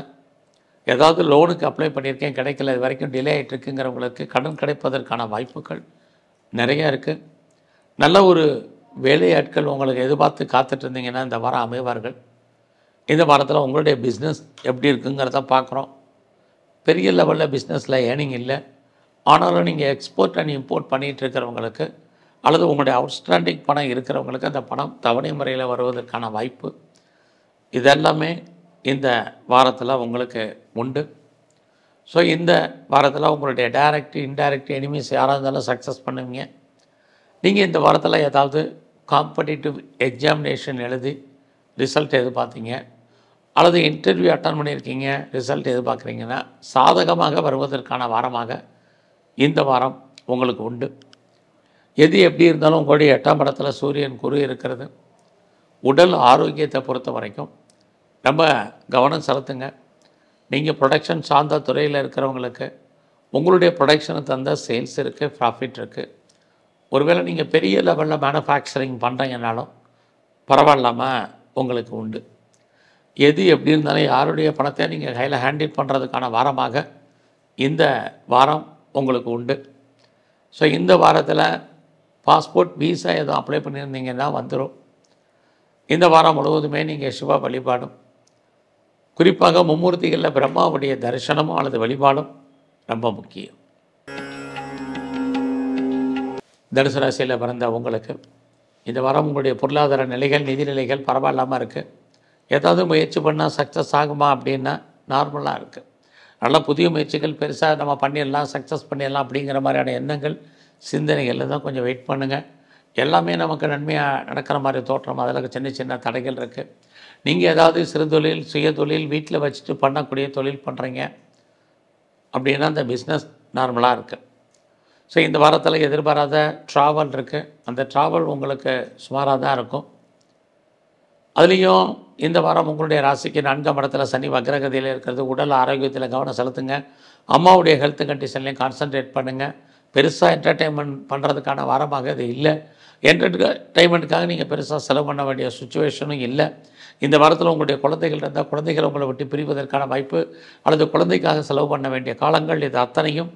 ஏதாவது லோனுக்கு அப்ளை பண்ணியிருக்கேன் கிடைக்கல, இது வரைக்கும் டிலே ஆகிட்டுருக்குங்கிறவங்களுக்கு கடன் கிடைப்பதற்கான வாய்ப்புகள் நிறையா இருக்குது. நல்ல ஒரு வேலையாட்கள் உங்களுக்கு எதிர்பார்த்து காத்துட்டு இருந்தீங்கன்னா இந்த வாரம் அமைவார்கள். இந்த வாரத்தில் உங்களுடைய பிஸ்னஸ் எப்படி இருக்குங்கிறத பார்க்குறோம். பெரிய லெவலில் பிஸ்னஸில் ஏர்னிங் இல்லை. ஆனாலும் நீங்கள் எக்ஸ்போர்ட் அண்ட் இம்போர்ட் பண்ணிகிட்டு இருக்கிறவங்களுக்கு அல்லது உங்களுடைய அவுட்ஸ்டாண்டிங் பணம் இருக்கிறவங்களுக்கு அந்த பணம் தவணை முறையில் வருவதற்கான வாய்ப்பு இதெல்லாமே இந்த வாரத்தில் உங்களுக்கு உண்டு. ஸோ இந்த வாரத்தில் உங்களுடைய டைரக்ட் இன்டைரக்ட் எனிமீஸ் யாராக இருந்தாலும் சக்ஸஸ் பண்ணுவீங்க. நீங்கள் இந்த வாரத்தில் ஏதாவது காம்படிட்டிவ் எக்ஸாமினேஷன் எழுதி ரிசல்ட் எதிர்பார்த்தீங்க அல்லது இன்டர்வியூ அட்டன் பண்ணியிருக்கீங்க, ரிசல்ட் எதிர்பார்க்குறீங்கன்னா சாதகமாக வருவதற்கான வாரமாக இந்த வாரம் உங்களுக்கு உண்டு. எது எப்படி இருந்தாலும் உங்களுடைய 8ஆம் இடத்துல சூரியன் குரு இருக்கிறது. உடல் ஆரோக்கியத்தை பொறுத்த வரைக்கும் ரொம்ப கவனம் செலுத்துங்க. நீங்கள் ப்ரொடக்ஷன் சார்ந்த துறையில் இருக்கிறவங்களுக்கு உங்களுடைய ப்ரொடக்ஷனை தந்த சேல்ஸ் இருக்குது, ப்ராஃபிட் இருக்குது. ஒருவேளை நீங்கள் பெரிய லெவலில் மேனுஃபேக்சரிங் பண்ணுறீங்கனாலும் பரவாயில்லாமல் உங்களுக்கு உண்டு. எது எப்படி இருந்தாலும் யாருடைய பணத்தை நீங்கள் கையில் ஹேண்டில் பண்ணுறதுக்கான வாரமாக இந்த வாரம் உங்களுக்கு உண்டு. ஸோ இந்த வாரத்தில் பாஸ்போர்ட் வீசா எதுவும் அப்ளை பண்ணியிருந்தீங்கன்னா வந்துடும். இந்த வாரம் முழுவதுமே நீங்கள் சிவ வழிபாடும், குறிப்பாக மும்மூர்த்திகளில் பிரம்மாவுடைய தரிசனமும் அல்லது வழிபாடும் ரொம்ப முக்கியம். தனுசு ராசியில் பிறந்த உங்களுக்கு இந்த வாரம் உங்களுடைய பொருளாதார நிலைகள், நிதி நிலைகள் பரவாயில்லாமல் இருக்குது. ஏதாவது முயற்சி பண்ணால் சக்ஸஸ் ஆகுமா அப்படின்னா நார்மலாக இருக்குது. நல்லா புதிய முயற்சிகள் பெருசாக நம்ம பண்ணிடலாம், சக்ஸஸ் பண்ணிடலாம் அப்படிங்கிற மாதிரியான எண்ணங்கள் சிந்தனைகளில் தான் கொஞ்சம் வெயிட் பண்ணுங்கள். எல்லாமே நமக்கு நன்மையாக நடக்கிற மாதிரி தோற்றம், அதில் சின்ன சின்ன தடைகள் இருக்குது. நீங்கள் ஏதாவது சிறு தொழில், சுய தொழில் வீட்டில் வச்சுட்டு பண்ணக்கூடிய தொழில் பண்ணுறீங்க அப்படின்னா அந்த பிஸ்னஸ் நார்மலாக இருக்குது. ஸோ இந்த வாரத்தில் எதிர்பாராத ட்ராவல் இருக்குது. அந்த ட்ராவல் உங்களுக்கு சுமாராக தான் இருக்கும். அதுலேயும் இந்த வாரம் உங்களுடைய ராசிக்கு 4ஆம் இடத்துல சனி வக்ரகதியில் இருக்கிறது. உடல் ஆரோக்கியத்தில் கவனம் செலுத்துங்க. அம்மாவுடைய ஹெல்த் கண்டிஷன்லையும் கான்சன்ட்ரேட் பண்ணுங்கள். பெருசாக என்டர்டெயின்மெண்ட் பண்ணுறதுக்கான வாரமாக இது இல்லை. என்டர்டெயின்மெண்ட்டுக்காக நீங்கள் பெருசாக செலவு பண்ண வேண்டிய சுச்சுவேஷனும் இல்லை. இந்த வாரத்தில் உங்களுடைய குழந்தைகள் இருந்தால் குழந்தைகள் உங்களை விட்டு பிரிவதற்கான வாய்ப்பு அல்லது குழந்தைக்காக செலவு பண்ண வேண்டிய காலங்கள் இது அத்தனையும்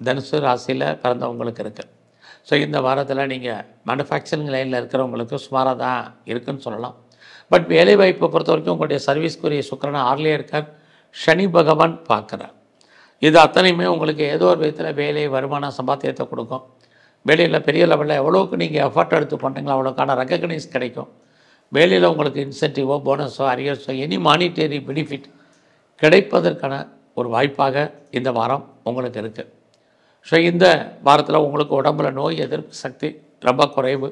தனுசு ராசியில் பிறந்தவங்களுக்கு இருக்குது. ஸோ இந்த வாரத்தில் நீங்கள் மேனுஃபேக்சரிங் லைனில் இருக்கிறவங்களுக்கு சுமாராக தான் இருக்குதுன்னு சொல்லலாம். பட் வேலைவாய்ப்பை பொறுத்த வரைக்கும் உங்களுடைய சர்வீஸ்க்குரிய சுக்கிரன் 6லே இருக்கார். சனி பகவான் பார்க்குறார். இது அத்தனையுமே உங்களுக்கு ஏதோ ஒரு விதத்தில் வேலை, வருமானம், சம்பாத்தியத்தை கொடுக்கும். வேலையில் பெரிய லெவலில் எவ்வளோக்கு நீங்கள் எஃபர்ட் எடுத்து பண்ணுறீங்களோ அவ்வளோக்கான ரெக்கக்னைஸ் கிடைக்கும். வேலையில் உங்களுக்கு இன்சென்டிவோ, போனஸோ, அரியர்ஸோ, எனி மானிட்டரி பெனிஃபிட் கிடைப்பதற்கான ஒரு வாய்ப்பாக இந்த வாரம் உங்களுக்கு இருக்குது. ஸோ இந்த வாரத்தில் உங்களுக்கு உடம்புல நோய் எதிர்ப்பு சக்தி ரொம்ப குறைவு.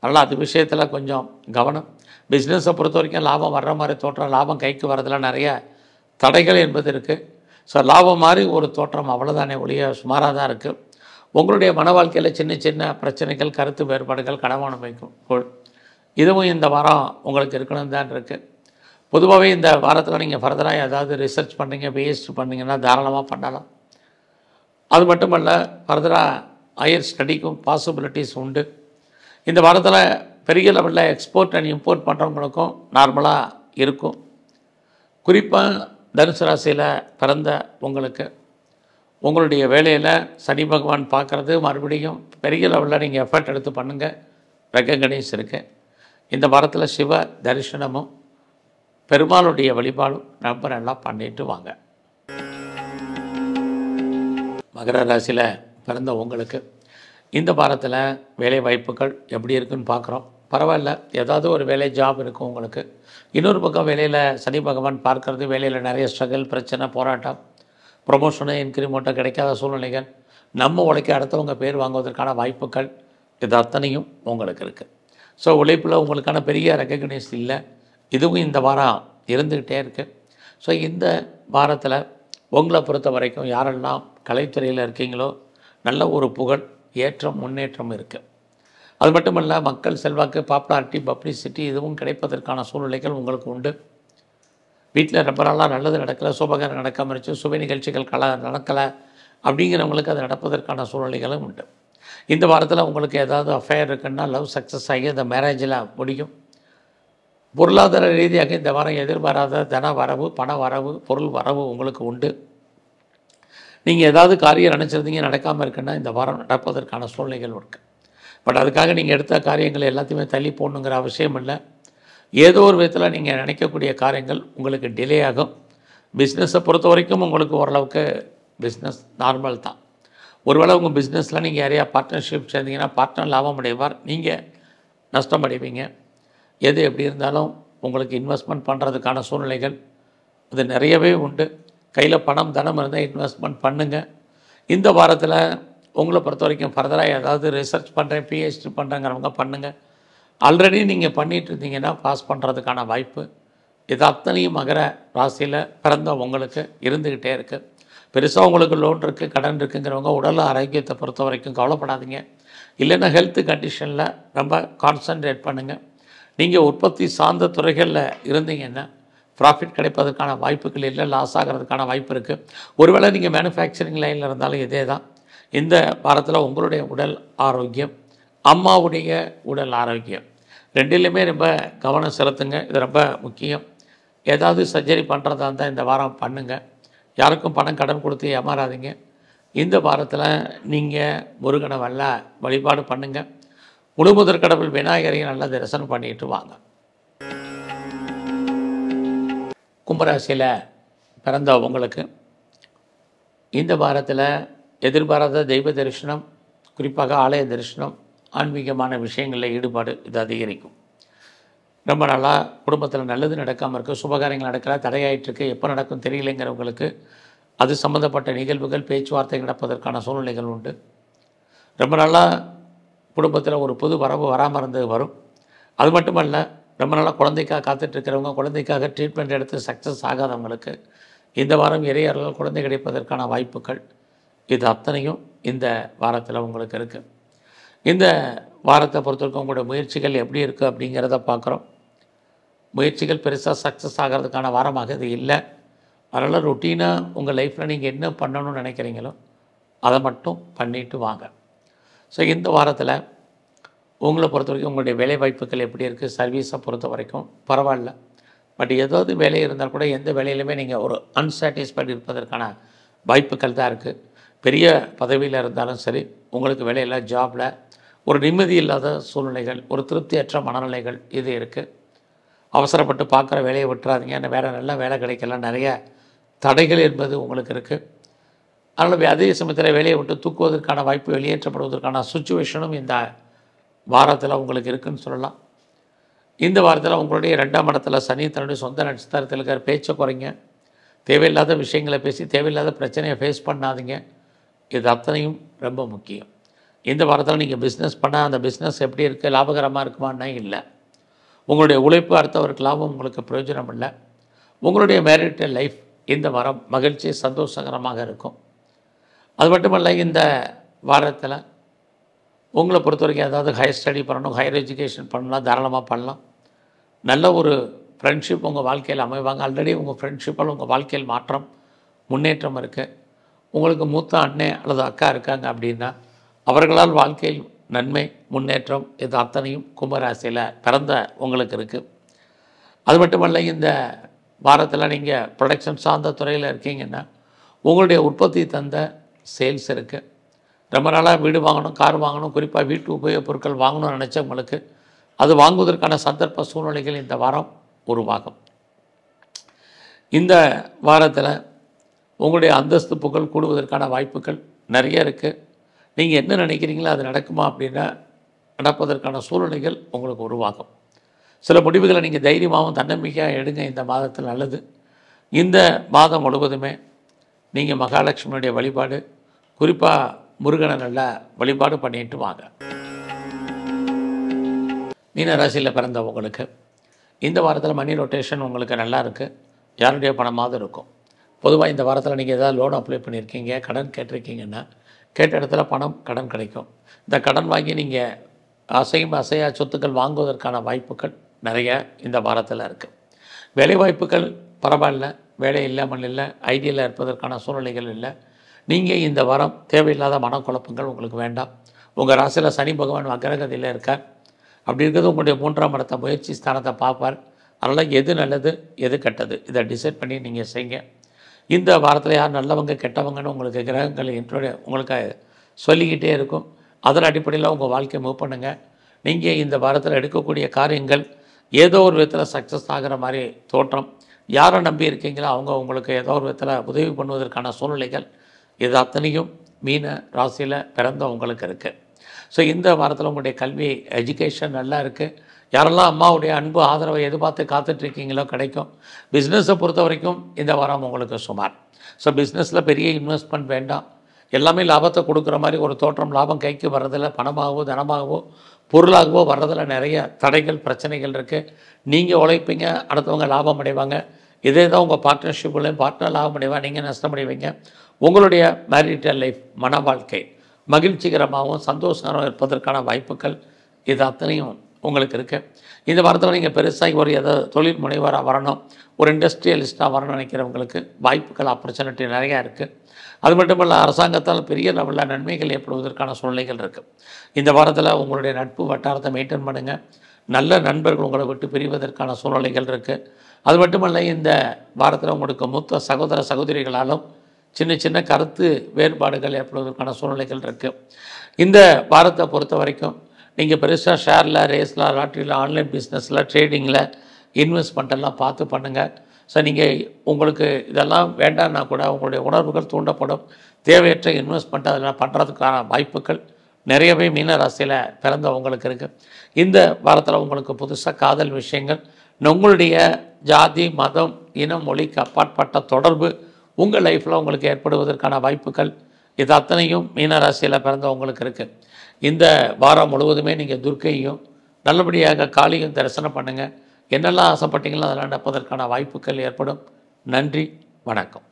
அதனால் அது விஷயத்தில் கொஞ்சம் கவனம். பிஸ்னஸை பொறுத்த வரைக்கும் லாபம் வர்ற மாதிரி தோற்றம், லாபம் கைக்கு வரதில் நிறைய தடைகள் என்பது இருக்குது. ஸோ லாபம் மாதிரி ஒரு தோற்றம் அவ்வளோதானே ஒழிய சுமாராக தான் இருக்குது. உங்களுடைய மன வாழ்க்கையில் சின்ன சின்ன பிரச்சனைகள், கருத்து வேறுபாடுகள், கடமைக்கும் இதுவும் இந்த வாரம் உங்களுக்கு இருக்கணும் தான் இருக்குது. பொதுவாகவே இந்த வாரத்தில் நீங்கள் ஃபர்தராக ஏதாவது ரிசர்ச் பண்ணுறீங்க, பிஹெச்டி பண்ணுறீங்கன்னா தாராளமாக பண்ணலாம். அது மட்டுமல்ல, ஃபர்தராக ஹையர் ஸ்டடிக்கும் பாசிபிலிட்டிஸ் உண்டு. இந்த வாரத்தில் பெரிய லெவலில் எக்ஸ்போர்ட் அண்ட் இம்போர்ட் பண்ணுறவங்களுக்கும் நார்மலாக இருக்கும். குறிப்பாக தனுசு ராசியில் பிறந்த உங்களுக்கு உங்களுடைய வேலையில் சனி பகவான் பார்க்குறது மறுபடியும் பெரிய லெவலில் நீங்கள் எஃபர்ட் எடுத்து பண்ணுங்கள். ரெகக்னைஸ் இருக்குது. இந்த வாரத்தில் சிவ தரிசனமும் பெருமாளுடைய வழிபாடும் ரொம்ப நல்லா பண்ணிட்டு வாங்க. மகர ராசியில் பிறந்த உங்களுக்கு இந்த வாரத்தில் வேலை வாய்ப்புகள் எப்படி இருக்குன்னு பார்க்குறோம். பரவாயில்ல, ஏதாவது ஒரு வேலை ஜாப் இருக்கும் உங்களுக்கு. இன்னொரு பக்கம் வேலையில் சனி பகவான் பார்க்கறது, வேலையில் நிறைய ஸ்ட்ரகிள், பிரச்சனை, போராட்டம், ப்ரொமோஷனு, இன்க்ரிமெண்ட்டோ கிடைக்காத சூழ்நிலைகள், நம்ம உழைக்க அடுத்தவங்க பேர் வாங்குவதற்கான வாய்ப்புகள், இது அத்தனையும் உங்களுக்கு இருக்குது. ஸோ உழைப்பில் உங்களுக்கான பெரிய ரெக்கக்னைஸ் இல்லை. இதுவும் இந்த வாரம் இருந்துக்கிட்டே இருக்குது. ஸோ இந்த வாரத்தில் உங்களை பொறுத்த வரைக்கும் யாரெல்லாம் கலைத்துறையில் இருக்கீங்களோ நல்ல ஒரு புகழ், ஏற்றம், முன்னேற்றம் இருக்குது. அது மட்டும் இல்லை, மக்கள் செல்வாக்கு, பாப்புலாரிட்டி, பப்ளிசிட்டி இதுவும் கிடைப்பதற்கான சூழ்நிலைகள் உங்களுக்கு உண்டு. வீட்டில் ரொம்ப நாளாக நல்லது நடக்கலை, சுபகாரம் நடக்காமல் இருந்துச்சு, சுப நிகழ்ச்சிகள் நடக்கலை அப்படிங்கிறவங்களுக்கு அது நடப்பதற்கான சூழ்நிலைகளும் உண்டு. இந்த வாரத்தில் உங்களுக்கு ஏதாவது அஃபேர் இருக்குன்னா லவ் சக்ஸஸ் ஆகி அந்த மேரேஜில் முடியும். பொருளாதார ரீதியாக இந்த வாரம் எதிர்பாராத தன வரவு, பண வரவு, பொருள் வரவு உங்களுக்கு உண்டு. நீங்கள் ஏதாவது காரியம் நினச்சிருந்தீங்க நடக்காமல் இருக்குன்னா இந்த வாரம் நடப்பதற்கான சூழ்நிலைகள் இருக்குது. பட் அதுக்காக நீங்கள் எடுத்த காரியங்களை எல்லாத்தையுமே தள்ளி போடணுங்கிற அவசியம் இல்லை. ஏதோ ஒரு விதத்தில் நீங்கள் நினைக்கக்கூடிய காரியங்கள் உங்களுக்கு டிலே ஆகும். பிஸ்னஸை பொறுத்த வரைக்கும் உங்களுக்கு ஓரளவுக்கு பிஸ்னஸ் நார்மல் தான். ஒருவேளை உங்கள் பிஸ்னஸில் நீங்கள் யாரையா பார்ட்னர்ஷிப் சேர்ந்தீங்கன்னா பார்ட்னர் லாபம் அடைவார், நீங்கள் நஷ்டம் அடைவீங்க. எது எப்படி இருந்தாலும் உங்களுக்கு இன்வெஸ்ட்மெண்ட் பண்ணுறதுக்கான சூழ்நிலைகள் அது நிறையவே உண்டு. கையில் பணம் தனம் இருந்தால் இன்வெஸ்ட்மெண்ட் பண்ணுங்கள். இந்த வாரத்தில் உங்களை பொறுத்த வரைக்கும் ஃபர்தராக ஏதாவது ரிசர்ச் பண்ணுறேன், பிஹெச்டி பண்ணுறேங்கிறவங்க பண்ணுங்கள். ஆல்ரெடி நீங்கள் பண்ணிகிட்டு இருந்தீங்கன்னா பாஸ் பண்ணுறதுக்கான வாய்ப்பு இது அத்தனையும் மகர ராசியில் பிறந்த உங்களுக்கு இருந்துக்கிட்டே இருக்குது. பெருசாக உங்களுக்கு லோன் இருக்குது, கடன் இருக்குங்கிறவங்க உடல் ஆரோக்கியத்தை பொறுத்த வரைக்கும் கவலைப்படாதீங்க. இல்லைன்னா ஹெல்த் கண்டிஷனில் ரொம்ப கான்சன்ட்ரேட் பண்ணுங்கள். நீங்கள் உற்பத்தி சார்ந்த துறைகளில் இருந்தீங்கன்னா ப்ராஃபிட் கிடைப்பதற்கான வாய்ப்புகள் இல்லை, லாஸ் ஆகிறதுக்கான வாய்ப்பு இருக்குது. ஒருவேளை நீங்கள் மேனுஃபேக்சரிங் லைனில் இருந்தாலும் இதே தான். இந்த வாரத்தில் உங்களுடைய உடல் ஆரோக்கியம், அம்மாவுடைய உடல் ஆரோக்கியம் ரெண்டிலுமே ரொம்ப கவனம் செலுத்துங்க. இது ரொம்ப முக்கியம். ஏதாவது சர்ஜரி பண்ணுறதா இருந்தால் இந்த வாரம் பண்ணுங்கள். யாருக்கும் பணம் கடன் கொடுத்து ஏமாறாதீங்க. இந்த வாரத்தில் நீங்கள் முருகனை வழிபாடு பண்ணுங்கள். முழுமுதற் கடவுள் விநாயகரையும் நல்லா தரிசனம் பண்ணிட்டு வாங்க. கும்பராசியில் பிறந்த உங்களுக்கு இந்த வாரத்தில் எதிர்பாராத தெய்வ தரிசனம், குறிப்பாக ஆலய தரிசனம், ஆன்மீகமான விஷயங்களில் ஈடுபாடு இது அதிகரிக்கும். ரொம்ப நாளாக குடும்பத்தில் நல்லது நடக்காமல் இருக்குது, சுபகாரியங்கள் நடக்கல, தடையாயிட்டிருக்கு, எப்போ நடக்கும் தெரியலைங்கிறவங்களுக்கு அது சம்மந்தப்பட்ட நிகழ்வுகள், பேச்சுவார்த்தை நடப்பதற்கான சூழ்நிலைகள் உண்டு. ரொம்ப நாளாக குடும்பத்தில் ஒரு புது வரவு வராமல் இருந்தது வரும். அது மட்டுமல்ல, ரொம்ப நாளாக குழந்தைக்காக காத்துட்ருக்கிறவங்க, குழந்தைக்காக ட்ரீட்மெண்ட் எடுத்து சக்ஸஸ் ஆகாதவங்களுக்கு இந்த வாரம் இறையர்கள் குழந்தை கிடைப்பதற்கான வாய்ப்புகள் இது அத்தனையும் இந்த வாரத்தில் உங்களுக்கு இருக்குது. இந்த வாரத்தை பொறுத்தவரைக்கும் உங்களுடைய முயற்சிகள் எப்படி இருக்குது அப்படிங்கிறத பார்க்குறோம். முயற்சிகள் பெருசாக சக்ஸஸ் ஆகிறதுக்கான வாரமாக இது இல்லை. அதனால் ரொட்டீனாக உங்கள் லைஃப்பில் நீங்கள் என்ன பண்ணணும்னு நினைக்கிறீங்களோ அதை மட்டும் பண்ணிட்டு வாங்க. ஸோ இந்த வாரத்தில் உங்களை பொறுத்த வரைக்கும் உங்களுடைய வேலை வாய்ப்புகள் எப்படி இருக்குது, சர்வீஸை பொறுத்த வரைக்கும் பரவாயில்ல. பட் ஏதாவது வேலை இருந்தால் கூட எந்த வேலையிலுமே நீங்கள் ஒரு அன்சாட்டிஸ்ஃபைடு இருப்பதற்கான வாய்ப்புகள் தான் இருக்குது. பெரிய பதவியில் இருந்தாலும் சரி, உங்களுக்கு வேலையில் ஜாபில் ஒரு நிம்மதி இல்லாத சூழ்நிலைகள், ஒரு திருப்தியற்ற மனநிலைகள் இது இருக்குது. அவசரப்பட்டு பார்க்குற வேலையை விட்டுறாதீங்க. ஏன்னா வேறு நல்ல வேலை கிடைக்கல, நிறைய தடைகள் என்பது உங்களுக்கு இருக்குது. அதனால் அதே சமயத்தில் வேலையை விட்டு தூக்குவதற்கான வாய்ப்பு, வெளியேற்றப்படுவதற்கான சுச்சுவேஷனும் இந்த வாரத்தில் உங்களுக்கு இருக்குதுன்னு சொல்லலாம். இந்த வாரத்தில் உங்களுடைய 2ஆம் இடத்துல சனி தன்னுடைய சொந்த நட்சத்திரத்தில் இருக்கிற பேச்சை குறைங்க. தேவையில்லாத விஷயங்களை பேசி தேவையில்லாத பிரச்சனையை ஃபேஸ் பண்ணாதீங்க. இது அத்தனையும் ரொம்ப முக்கியம். இந்த வாரத்தில் நீங்கள் பிஸ்னஸ் பண்ணால் அந்த பிஸ்னஸ் எப்படி இருக்குது, லாபகரமாக இருக்குமான்னா இல்லை. உங்களுடைய உழைப்பு அடுத்தவருக்கு லாபம், உங்களுக்கு பிரயோஜனம் இல்லை. உங்களுடைய மேரிட்டல் லைஃப் இந்த வாரம் மகிழ்ச்சி, சந்தோஷகரமாக இருக்கும். அது மட்டுமல்ல, இந்த வாரத்தில் உங்களை பொறுத்த வரைக்கும் ஏதாவது ஹையர் ஸ்டடி பண்ணணும், ஹையர் எஜுகேஷன் பண்ணலாம், தாராளமாக பண்ணலாம். நல்ல ஒரு ஃப்ரெண்ட்ஷிப் உங்கள் வாழ்க்கையில் அமைவாங்க. ஆல்ரெடி உங்கள் ஃப்ரெண்ட்ஷிப்பால் உங்கள் வாழ்க்கையில் மாற்றம், முன்னேற்றம் இருக்குது. உங்களுக்கு மூத்த அண்ணன் அல்லது அக்கா இருக்காங்க அப்படின்னா அவர்களால் வாழ்க்கையில் நன்மை, முன்னேற்றம் இது அத்தனையும் கும்பராசியில் பிறந்த உங்களுக்கு இருக்குது. அது மட்டுமல்ல, இந்த வாரத்தில் நீங்கள் ப்ரொடக்ஷன் சார்ந்த துறையில் இருக்கீங்கன்னா உங்களுடைய உற்பத்தி தந்த சேல்ஸ் இருக்குது. ரொம்ப நாளாக வீடு வாங்கணும், கார் வாங்கணும், குறிப்பாக வீட்டு உபயோகப் பொருட்கள் வாங்கணும்னு நினச்சவங்களுக்கு அது வாங்குவதற்கான சந்தர்ப்ப சூழ்நிலைகள் இந்த வாரம் உருவாகும். இந்த வாரத்தில் உங்களுடைய அந்தஸ்து புகழ் கூடுவதற்கான வாய்ப்புகள் நிறைய இருக்குது. நீங்கள் என்ன நினைக்கிறீங்களோ அது நடக்குமா அப்படின்னா நடப்பதற்கான சூழ்நிலைகள் உங்களுக்கு உருவாகும். சில முடிவுகளை நீங்கள் தைரியமாகவும் தன்னம்பிக்கையாக எடுங்க. இந்த மாதத்தில் நல்லது. இந்த மாதம் முழுவதுமே நீங்கள் மகாலட்சுமியுடைய வழிபாடு, குறிப்பாக முருகனை நல்லா வழிபாடு பண்ணிட்டு வாங்க. மீன ராசியில் பிறந்தவங்களுக்கு இந்த வாரத்தில் மணி ரொட்டேஷன் உங்களுக்கு நல்லா இருக்குது. யாருடைய பணமாவது இருக்கும். பொதுவாக இந்த வாரத்தில் நீங்கள் ஏதாவது லோன் அப்ளை பண்ணியிருக்கீங்க, கடன் கேட்டிருக்கீங்கன்னா கேட்ட இடத்துல பணம் கடன் கிடைக்கும். இந்த கடன் வாங்கி நீங்கள் அசையா சொத்துக்கள் வாங்குவதற்கான வாய்ப்புகள் நிறைய இந்த வாரத்தில் இருக்குது. வேலைவாய்ப்புகள் பரவாயில்ல, வேலை இல்லாமல் இல்லை, ஐடியில் இருப்பதற்கான சூழ்நிலைகள் இல்லை. நீங்கள் இந்த வாரம் தேவையில்லாத மனக்குழப்பங்கள் உங்களுக்கு வேண்டாம். உங்கள் ராசியில் சனி பகவான் அக்ரகதியில் இருக்கார். அப்படி இருக்கிறது உங்களுடைய 3ஆம் இடத்தை முயற்சி ஸ்தானத்தை பார்ப்பார். அதனால் எது நல்லது எது கெட்டது இதை டிசைட் பண்ணி நீங்கள் செய்யுங்க. இந்த வாரத்தில் யார் நல்லவங்க கெட்டவங்கன்னு உங்களுக்கு கிரகங்கள் உங்களுக்கு சொல்லிக்கிட்டே இருக்கும். அதன் அடிப்படையில் உங்கள் வாழ்க்கையை மூவ் பண்ணுங்கள். நீங்கள் இந்த வாரத்தில் எடுக்கக்கூடிய காரியங்கள் ஏதோ ஒரு விதத்தில் சக்ஸஸ் ஆகிற மாதிரி தோற்றம். யாரை நம்பி இருக்கீங்களோ அவங்க உங்களுக்கு ஏதோ ஒரு விதத்தில் உதவி பண்ணுவதற்கான சூழ்நிலைகள் இது அத்தனையும் மீன ராசியில் பிறந்த உங்களுக்கு இருக்குது. ஸோ இந்த வாரத்தில் உங்களுடைய கல்வி எஜுகேஷன் நல்லா இருக்குது. யாரெல்லாம் அம்மாவுடைய அன்பு ஆதரவை எதிர்பார்த்து காத்துட்ருக்கீங்களோ கிடைக்கும். பிஸ்னஸை பொறுத்த வரைக்கும் இந்த வாரம் உங்களுக்கு சுமார். ஸோ பிஸ்னஸில் பெரிய இன்வெஸ்ட்மெண்ட் வேண்டாம். எல்லாமே லாபத்தை கொடுக்குற மாதிரி ஒரு தோற்றம். லாபம் கைக்கு வர்றதில் பணமாகவோ தனமாகவோ பொருளாகவோ வர்றதில் நிறைய தடைகள் பிரச்சனைகள் இருக்குது. நீங்கள் உழைப்பீங்க, அடுத்தவங்க லாபம் அடைவாங்க. இதே தான் உங்கள் பார்ட்னர்ஷிப்லையும் பார்ட்னர் லாபம் அடைவாங்க, நீங்கள் நஷ்டமடைவீங்க. உங்களுடைய மேரிட்டல் லைஃப் மன வாழ்க்கை மகிழ்ச்சிகரமாகவும் சந்தோஷகரமாக இருப்பதற்கான வாய்ப்புகள் இது அத்தனையும் உங்களுக்கு இருக்குது. இந்த வாரத்தில் நீங்கள் பெருசாக ஒரு ஏதாவது தொழில் முனைவராக வரணும், ஒரு இண்டஸ்ட்ரியலிஸ்ட்டாக வரணும்னு நினைக்கிறவங்களுக்கு வாய்ப்புகள் ஆப்பர்ச்சுனிட்டி நிறையா இருக்குது. அது மட்டும் இல்லை, அரசாங்கத்தால் பெரிய லெவலில் நன்மைகள் ஏற்படுவதற்கான சூழ்நிலைகள் இருக்குது. இந்த வாரத்தில் உங்களுடைய நட்பு வட்டாரத்தை மெயின்டைன் பண்ணுங்கள். நல்ல நண்பர்கள் உங்களை விட்டு பிரிவதற்கான சூழ்நிலைகள் இருக்குது. அது மட்டுமல்ல, இந்த வாரத்தில் உங்களுக்கு மூத்த சகோதர சகோதரிகளாலும் சின்ன சின்ன கருத்து வேறுபாடுகள் ஏற்படுவதற்கான சூழ்நிலைகள் இருக்குது. இந்த வாரத்தை பொறுத்த வரைக்கும் நீங்கள் பெருசாக ஷேரில், ரேஸில், லாட்ரியில், ஆன்லைன் பிஸ்னஸில், ட்ரேடிங்கில் இன்வெஸ்ட்மெண்ட்டெல்லாம் பார்த்து பண்ணுங்கள். ஸோ நீங்கள் உங்களுக்கு இதெல்லாம் வேண்டாம்னா கூட உங்களுடைய உணர்வுகள் தூண்டப்படும். தேவையற்ற இன்வெஸ்ட்மெண்ட் அதெல்லாம் பண்ணுறதுக்கான வாய்ப்புகள் நிறையவே மீன ராசியில் பிறந்தவங்களுக்கு இருக்குது. இந்த வாரத்தில் உங்களுக்கு புதுசாக காதல் விஷயங்கள், உங்களுடைய ஜாதி, மதம், இனம், மொழிக்கு அப்பாற்பட்ட தொடர்பு உங்கள் லைஃப்பில் உங்களுக்கு ஏற்படுவதற்கான வாய்ப்புகள் இது அத்தனையும் மீனராசியில் பிறந்தவங்களுக்கு இருக்குது. இந்த வாரம் முழுவதுமே நீங்கள் துர்க்கையும் நல்லபடியாக காளியும் தரிசனம் பண்ணுங்கள். என்னெல்லாம் ஆசைப்பட்டீங்களோ அதெல்லாம் நடப்பதற்கான வாய்ப்புகள் ஏற்படும். நன்றி, வணக்கம்.